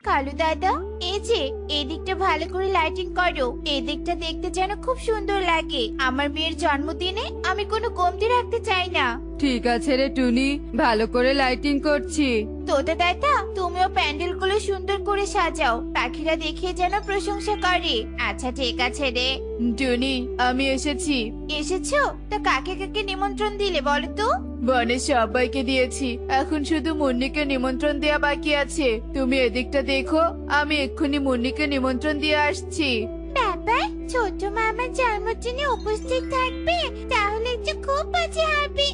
কালু দাদা, এই যে এই দিকটা ভালো করে লাইটিং করো। এই দিকটা দেখতে যেন খুব সুন্দর লাগে। আমার মেয়ের জন্মদিনে আমি কোনো কমতি রাখতে চাই না। ঠিক আছে রে টুনি, ভালো করে লাইটিং করছি। তোতা দাদা, তুমিও প্যান্ডেল গুলো সুন্দর করে সাজাও, পাখিরা দেখে যেন প্রশংসা করে। আচ্ছা ঠিক আছে রে। টুনি, আমি এসেছি। এসেছো? তা কাকে কাকে নিমন্ত্রণ দিলে বলো তো? বনের সবাইকে দিয়েছি, এখন শুধু মুন্নিকে নিমন্ত্রণ দেওয়া বাকি আছে। তুমি এদিকটা দেখো, আমি এক্ষুনি মুন্নিকে নিমন্ত্রণ দিয়ে আসছি। বাবা, ছোট মামার জন্মদিনে উপস্থিত থাকবে? তাহলে তো খুব মজা হবে।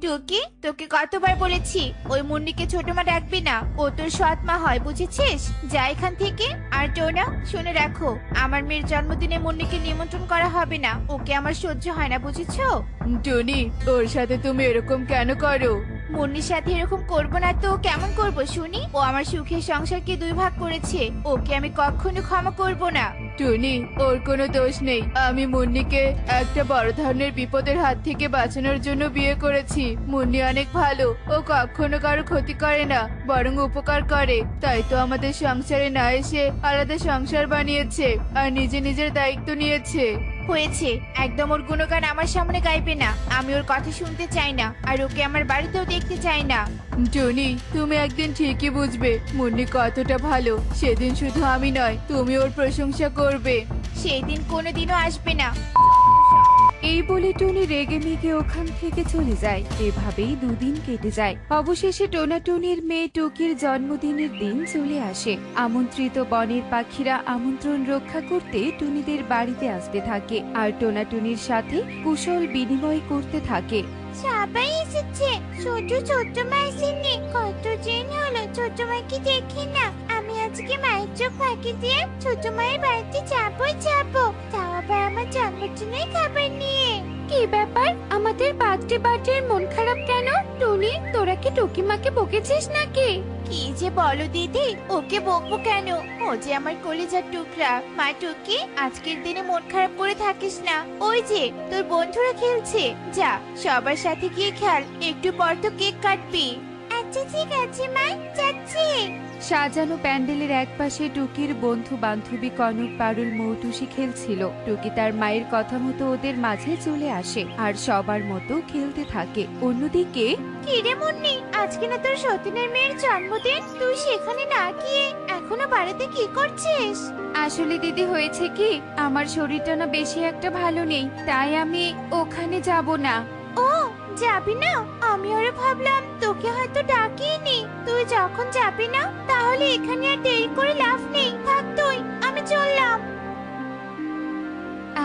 টুকি, তোকে কতবার বলেছি ওই মুন্নিকে ছোট মা ডাকবি না। ও তোর সৎ মা হয়, বুঝেছিস? যা এখান থেকে। আর টোনা, শুনে রাখো, আমার মেয়ের জন্মদিনে মুন্নিকে নিমন্ত্রণ করা হবে না। ওকে আমার সহ্য হয় না, বুঝেছো? টুনি, ওর সাথে তুমি এরকম কেন করো? মুন্নির সাথে এরকম করব না তো কেমন করব শুনি? ও আমার সুখের সংসারকে দুই ভাগ করেছে, ওকে আমি কখনো ক্ষমা করব না। টুনি, ওর কোনো দোষ নেই। আমি মুন্নিকে একটা বড় ধরনের বিপদের হাত থেকে বাঁচানোর জন্য বিয়ে করেছি। মুন্নি অনেক ভালো, ও কখনো কারো ক্ষতি করে না, বরং উপকার করে। তাই তো আমাদের সংসারে না এসে আলাদা সংসার বানিয়েছে আর নিজে নিজের দায়িত্ব নিয়েছে। হয়েছে, একদম ওর গুণগান আমার সামনে গাইবে না। আমি ওর কথা শুনতে চাই না, আর ওকে আমার বাড়িতেও দেখতে চাই না। টুনি, তুমি একদিন ঠিকই বুঝবে মুন্নি কতটা ভালো। সেদিন শুধু আমি নয়, তুমি ওর প্রশংসা করবে। সেই দিন কোনোদিনও আসবে না। এই বলে টুনি রেগে মেগে ওখান থেকে চলে যায়। এভাবেই দুদিন কেটে যায়। অবশেষে টোনাটুনির মেয়ে টুকির জন্মদিনের দিন চলে আসে। আমন্ত্রিত বনের পাখিরা আমন্ত্রণ রক্ষা করতে টুনিদের বাড়িতে আসতে থাকে আর টোনাটুনির সাথে কুশল বিনিময় করতে থাকে। সবাই এসেছে, শুধু ছোট্ট মা আসেনি। কত দিন হলো ছোট্ট মাকে দেখি না। আমি আজকে মায়ের চোখ ফাঁকি দিয়ে ছোট মায়ের বাড়িতে যাবো। তাও আবার আমার জন্মদিনের খাবার নিয়ে। কি ব্যাপার, আমাদের বার্থডে মন খারাপ কেন? টুনি, তোরা কি টুকিমাকে বকেছিস নাকি? কি যে বলো দিদি, ওকে বকবো কেন? ও যে আমার কলিজার টুকরা। মা টুকি, আজকের দিনে মন খারাপ করে থাকিস না। ওই যে তোর বন্ধুরা খেলছে, যা সবার সাথে গিয়ে খেল। একটু পর তো কেক কাটবি। আচ্ছা ঠিক আছে মা, যাচ্ছি। সাজানো প্যান্ডেলের একপাশে টুকির বন্ধু বান্ধবী কনক, পারুল, মৌটুসি খেলছিল। টুকি তার মায়ের কথা মতো ওদের মাঝে চলে আসে আর সবার মতো খেলতে থাকে। অন্যদিকে কিরে মুন্নি, আজকে না তোর সতীনের মেয়ের জন্মদিন? তুই সেখানে না গিয়ে এখনো বাড়িতে কি করছিস? আসলে দিদি, হয়েছে কি, আমার শরীরটা না বেশি একটা ভালো নেই, তাই আমি ওখানে যাব না। ও, যাবি না? আমি আরে ভাবলাম তোকে হয়তো ডাকিনি। তুই যখন যাবি না, তাহলে এখানে আর দেরি করে লাভ নেই। থাক তুই, আমি চললাম।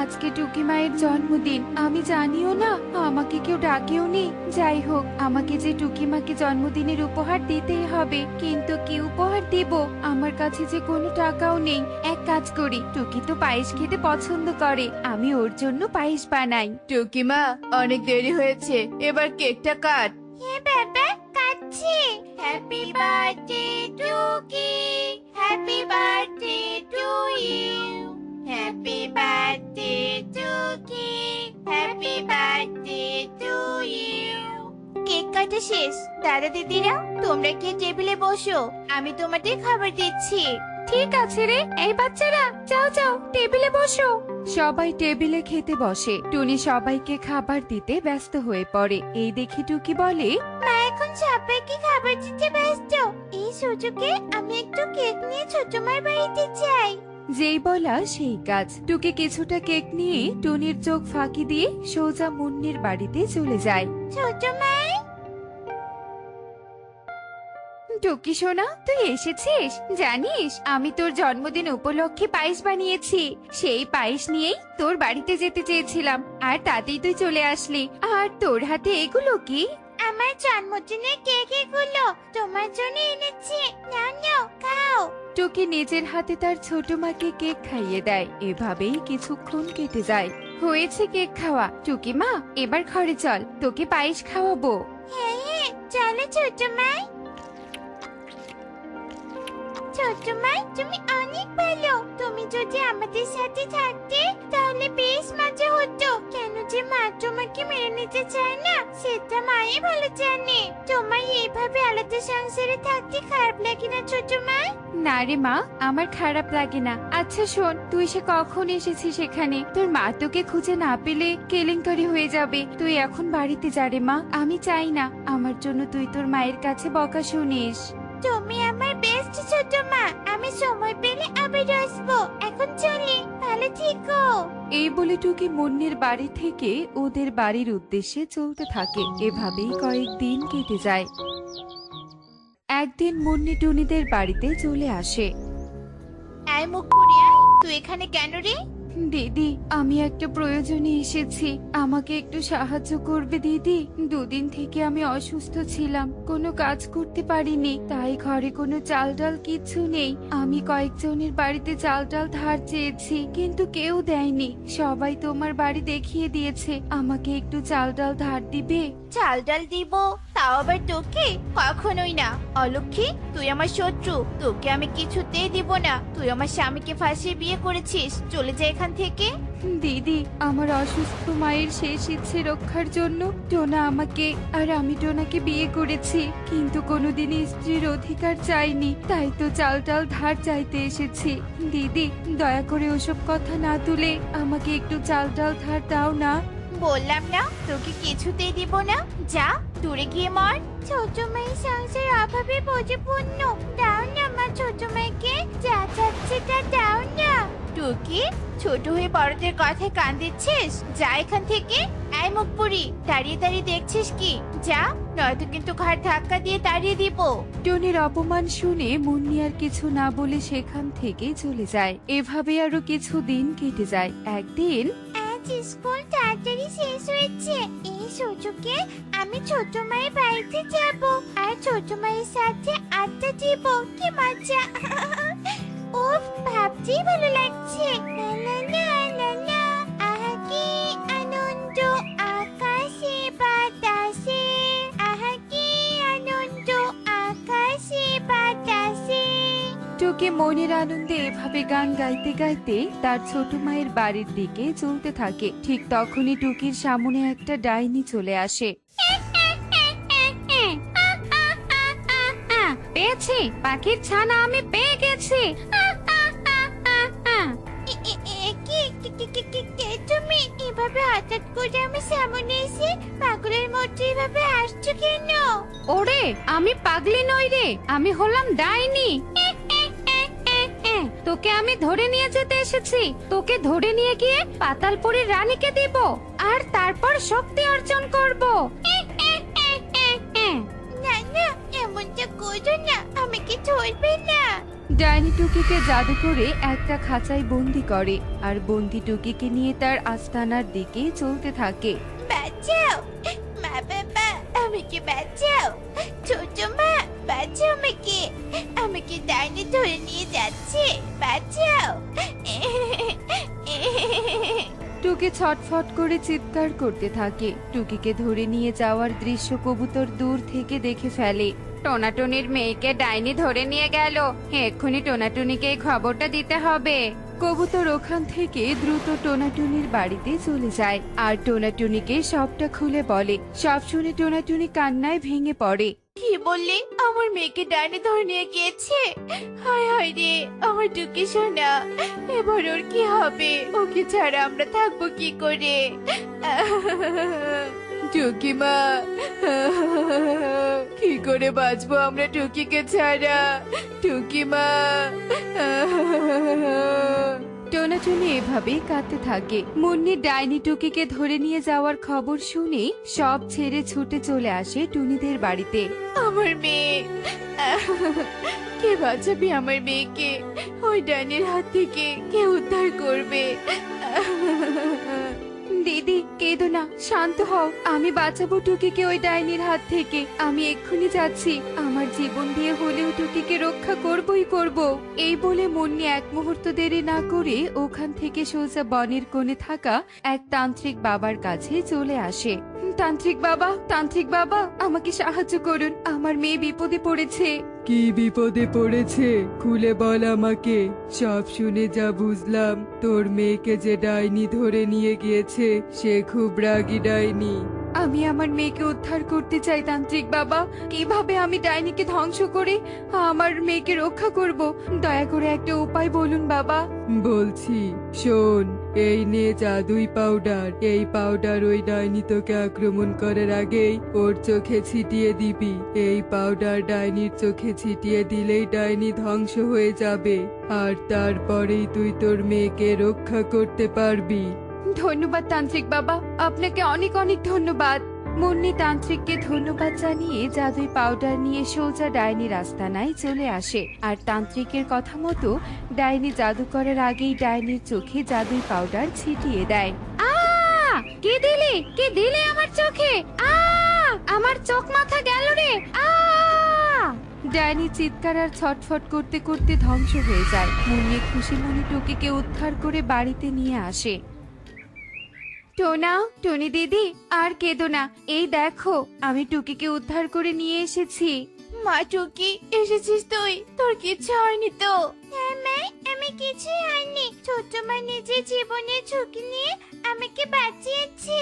আজকে টুকি মায়ের জন্মদিন, আমি জানিও না, আমাকে কেউ ডাকেও নি। যাই হোক, আমাকে যে টুকি মাকে জন্মদিনের উপহার দিতেই হবে। কিন্তু কি উপহার দিব? আমার কাছে যে কোনো টাকাও নেই। এক কাজ করি, টুকি তো পায়েস খেতে পছন্দ করে, আমি ওর জন্য পায়েস বানাই। টুকি মা, অনেক দেরি হয়েছে, এবার কেকটা কাট। হ্যাঁ বাবা, কাটছি। Happy birthday Tuki, happy birthday to you, happy birthday Tuki, happy birthday to you. Cake কাটা শেষ। দাদা দিদিরা, তোমরা কি টেবিলে বসো, আমি তোমাদের খাবার দিচ্ছি। ঠিক আছে রে, এই বাচ্চারা, যাও যাও, টেবিলে বসো। সবাই টেবিলে খেতে বসে। টুনি সবাইকে খাবার দিতে ব্যস্ত হয়ে পড়ে। এই দেখে টুকি বলে, মা এখন সবাইকে খাবার দিতে ব্যস্ত। এই সুযোগে আমি একটু কেক নিয়ে ছোট মার বাড়িতে যাই। যেই বলা সেই কাজ। টুকি কিছুটা কেক নিয়ে টুনির চোখ ফাঁকি দিয়ে সোজা মুন্নির বাড়িতে চলে যায়। ছোট মা, টুকি সোনা, তুই এসেছিস? জানিস, আমি তোর জন্মদিন উপলক্ষে পায়েস বানিয়েছি। সেই পায়েস নিয়েই তোর বাড়িতে যেতে চেয়েছিলাম, আর তাতেই তুই চলে আসলি। আর তোর হাতে এগুলো কি? আমার জন্মদিনের কেক এগুলো তোমার জন্য এনেছি। নাও নাও, খাও। টুকি নিজের হাতে তার ছোট মাকে কেক খাইয়ে দেয়। এভাবেই কিছুক্ষণ কেটে যায়। হয়েছে কেক খাওয়া। টুকি মা, এবার ঘরে চল, তোকে পায়েস খাওয়াবো। হ্যাঁ হ্যাঁ, চলো ছোট মা। ছোট মা, তুমি অনেক ভালো। তুমি যদি আমাদের সাথে থাকতে তাহলে বেশ মজা হতো। কেন যে মা তোমাকে মেরে নিতে চায় না, সেটা মাই ভালো জানে। তোমার এইভাবে এভাবে আলাদা সংসারে থাকতে খারাপ লাগে না ছোট মা? না রে মা, আমার খারাপ লাগে না। আচ্ছা শোন, তুই সে কখন এসেছিস এখানে? তোর মা তোকে খুঁজে না পেলে কেলেঙ্কারি হয়ে যাবে। তুই এখন বাড়িতে যা রে মা। আমি চাই না আমার জন্য তুই তোর মায়ের কাছে বকা শুনিস। তুমি আমার বেস্ট ছোট মা, আমি সময় পেলে আবার আসবো। এখন চলি, ভালো থেকো। এই বলে টুকি মুন্নির বাড়ি থেকে ওদের বাড়ির উদ্দেশ্যে চলতে থাকে। এভাবেই কয়েকদিন কেটে যায়। একদিন মুন্নি টুনিদের বাড়িতে চলে আসে। আয় মুখ পুড়ি আয়, তুই এখানে কেন রে? দিদি, আমি একটা প্রয়োজনে এসেছি, আমাকে একটু সাহায্য করবে দিদি? দুদিন থেকে আমি অসুস্থ ছিলাম, কোনো কাজ করতে পারিনি, তাই ঘরে কোনো চাল ডাল কিচ্ছু নেই। আমি কয়েকজনের বাড়িতে চাল ডাল ধার চেয়েছি, কিন্তু কেউ দেয়নি। সবাই তোমার বাড়ি দেখিয়ে দিয়েছে, আমাকে একটু চাল ডাল ধার দিবে? চাল ডাল দিব? তাও আবার তোকে? কখনোই না অলক্ষী, তুই আমার শত্রু, তোকে আমি কিছুতেই দিব না। তুই আমার স্বামীকে ফাঁসিয়ে বিয়ে করেছিস, চলে যা এখান থেকে। দিদি, আমার অসুস্থ মায়ের শেষ ইচ্ছে রক্ষার জন্য টোনা আমাকে আর আমি টোনাকে বিয়ে করেছি, কিন্তু কোনোদিনই স্ত্রীর অধিকার চাইনি, তাই তো চাল ডাল ধার চাইতে এসেছি। দিদি, দয়া করে ওসব কথা না তুলে আমাকে একটু চাল ডাল ধার দাও না। বললাম না তোকে কিছুতেই দিব না, যা দূরে গিয়ে মর। ছোট মায়ের সংসার অভাবে পরিপূর্ণ, দাও না আমার ছোট মাইকে, যা চাচ্ছে তা দাও না। টুকি, ছোট হয়ে বড়দের কথায় কান দিচ্ছিস? যা এখান থেকে। আয় মুখ পুরি, দাঁড়িয়ে দাঁড়িয়ে দেখছিস কি? যা, নয়তো কিন্তু ঘাট ধাক্কা দিয়ে তাড়িয়ে দিব। টনির অপমান শুনে মুন্নি আর কিছু না বলে সেখান থেকে চলে যায়। এভাবে আরো কিছু দিন কেটে যায়। একদিন আজ স্কুল তাড়াতাড়ি শেষ হয়েছে, এই সুযোগে আমি ছোট মায়ের বাড়িতে যাব আর ছোট মায়ের সাথে আড্ডা দিব। কি মজা! উফ, ভাবতেই ভালো লাগছে। লা লা লা লা লা, আহা কি আনন্দ আকাশে বাতাসে, আহা কি আনন্দ আকাশে বাতাসে। টুকি মনের আনন্দে এভাবে গান গাইতে গাইতে তার ছোট মায়ের বাড়ির দিকে চলতে থাকে। ঠিক তখনই টুকির সামনে একটা ডাইনি চলে আসে। পেয়েছি, পাখির ছানা আমি পেয়ে গেছি। কে তুমি? এভাবে হঠাৎ করে আমি সামনে এসে পাগলের মতো এভাবে আসছো কেন? ওরে, আমি পাগলি নই রে, আমি হলাম ডাইনি। তোকে আমি ধরে নিয়ে যেতে এসেছি। তোকে ধরে নিয়ে গিয়ে পাতালপুরীর রানীকে দিব আর তারপর শক্তি অর্জন করব। না না, এমনটা করো না, আমাকে ধরবে না। ডাইনি টুকিকে জাদু করে একটা খাঁচায় বন্দি করে আর বন্দি টুকিকে নিয়ে তার আস্তানার দিকে চলতে থাকে। বাঁচাও মা, বাবা আমাকে বাঁচাও। ছোট মা, বাঁচাও আমাকে, আমাকে ডাইনি ধরে নিয়ে যাচ্ছে, বাঁচাও। টুকি ছটফট করে চিৎকার করতে থাকে। টুকিকে ধরে নিয়ে যাওয়ার দৃশ্য কবুতর দূর থেকে দেখে ফেলে। টোনাটুনির মেয়েকে ডাইনি ধরে নিয়ে গেল, এক্ষুনি টোনাটুনিকে এই খবরটা দিতে হবে। কবুতর ওখান থেকে দ্রুত টোনাটুনির বাড়িতে চলে যায় আর টোনাটুনিকে সবটা খুলে বলে। সব শুনে টোনাটুনি কান্নায় ভেঙে পড়ে। কি বললি? আমার মেয়েকে ডাইনি ধরে নিয়ে গিয়েছে? হায় হায় রে, আমার টুকি সোনা, এবার ওর কি হবে? ওকে ছাড়া আমরা থাকবো কি করে? টুকি মা, কি করে বাঁচবো আমরা টুকিকে ছাড়া? টুকি মা। টোনাটুনি এভাবেই কাঁদতে থাকে। মুন্নি ডাইনি টুকিকে ধরে নিয়ে যাওয়ার খবর শুনে সব ছেড়ে ছুটে চলে আসে টুনিদের বাড়িতে। আমার মেয়ে, কে বাঁচাবি আমার মেয়েকে? ওই ডাইনির হাত থেকে কে উদ্ধার করবে? দিদি, কেঁদো না, শান্ত হও। আমি বাঁচাবো টুকিকে ওই ডাইনির হাত থেকে। আমি এক্ষুনি যাচ্ছি, আমার জীবন দিয়ে হলেও টুকিকে রক্ষা করবই করব। এই বলে মুন্নি এক মুহূর্ত দেরি না করে ওখান থেকে সোজা বনের কোণে থাকা এক তান্ত্রিক বাবার কাছে চলে আসে। তান্ত্রিক বাবা, তান্ত্রিক বাবা, আমাকে সাহায্য করুন, আমার মেয়ে বিপদে পড়েছে। কি বিপদে পড়েছে খুলে বল আমাকে। সব শুনে যা বুঝলাম, তোর মেয়েকে যে ডাইনি ধরে নিয়ে গিয়েছে সে খুব রাগী ডাইনি। আমি আমার মেয়েকে উদ্ধার করতে চাই তান্ত্রিক বাবা। কিভাবে আমি ডাইনিকে ধ্বংস করে আমার মেয়েকে রক্ষা করব? দয়া করে একটা উপায় বলুন বাবা। বলছি শোন, এই নে জাদুই পাউডার। এই পাউডার ওই ডাইনি তোকে আক্রমণ করার আগেই ওর চোখে ছিটিয়ে দিবি। এই পাউডার ডাইনির চোখে ছিটিয়ে দিলেই ডাইনি ধ্বংস হয়ে যাবে, আর তারপরেই তুই তোর মেয়েকে রক্ষা করতে পারবি। ধন্যবাদ তান্ত্রিক বাবা, আপনাকে অনেক অনেক ধন্যবাদ। মুন্নি তান্ত্রিককে ধন্যবাদ জানিয়ে জাদুই পাউডার নিয়ে সোজা ডাইনির আস্তানায় চলে আসে। আর তান্ত্রিকের কথা মতো ডাইনি জাদু করার আগেই ডাইনির চোখে জাদুই পাউডার ছিটিয়ে দেয়। কে দিলে আমার চোখে? আমার চোখ মাথা গেল রে! ডাইনি চিৎকার আর ছটফট করতে করতে ধ্বংস হয়ে যায়। মুন্নি খুশি মনে টুকিকে উদ্ধার করে বাড়িতে নিয়ে আসে। টনি দিদি, আর কেঁদো না। এই দেখো, আমি টুকিকে উদ্ধার করে নিয়ে এসেছি। মা টুকি, এসেছিস তুই? তোর কিচ্ছু হয়নি তো? হ্যাঁ মা, আমি কিছুই হয়নি। ছোট মা নিজের জীবনের ঝুঁকি নিয়ে আমাকে বাঁচিয়েছে।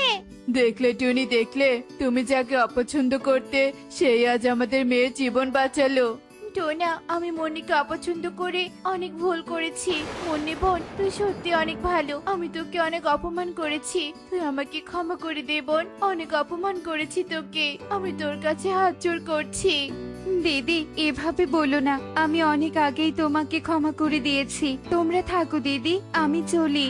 দেখলে টুনি, দেখলে? তুমি যাকে অপছন্দ করতে সেই আজ আমাদের মেয়ের জীবন বাঁচালো। টোনা, আমি মনিকে অপছন্দ করে অনেক ভুল করেছি। মনি বোন, তুই সত্যি অনেক ভালো। আমি তোকে অনেক অপমান করেছি, তুই আমাকে ক্ষমা করে দে বোন। অনেক অপমান করেছি তোকে, আমি তোর কাছে হাত জোড় করছি। দিদি, এভাবে বলো না। আমি অনেক আগেই তোমাকে ক্ষমা করে দিয়েছি। তোমরা থাকো দিদি, আমি চলি।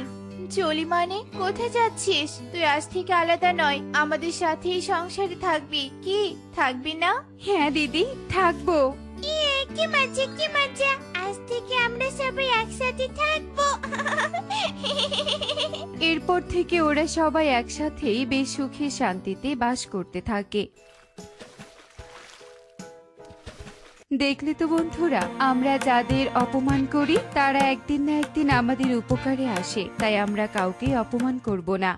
চলি মানে? কোথায় যাচ্ছিস? তুই আজ থেকে আলাদা নয়, আমাদের সাথেই সংসারে থাকবি। কি থাকবি না? হ্যাঁ দিদি, থাকবো। কি মজা, কি মজা! আজ থেকে আমরা সবাই একসাথে থাকবো। এরপর থেকে ওরা সবাই একসাথেই বেশ সুখে শান্তিতে বাস করতে থাকে। দেখলে তো বন্ধুরা, আমরা যাদের অপমান করি তারা একদিন না একদিন আমাদের উপকারে আসে। তাই আমরা কাউকে অপমান করব না।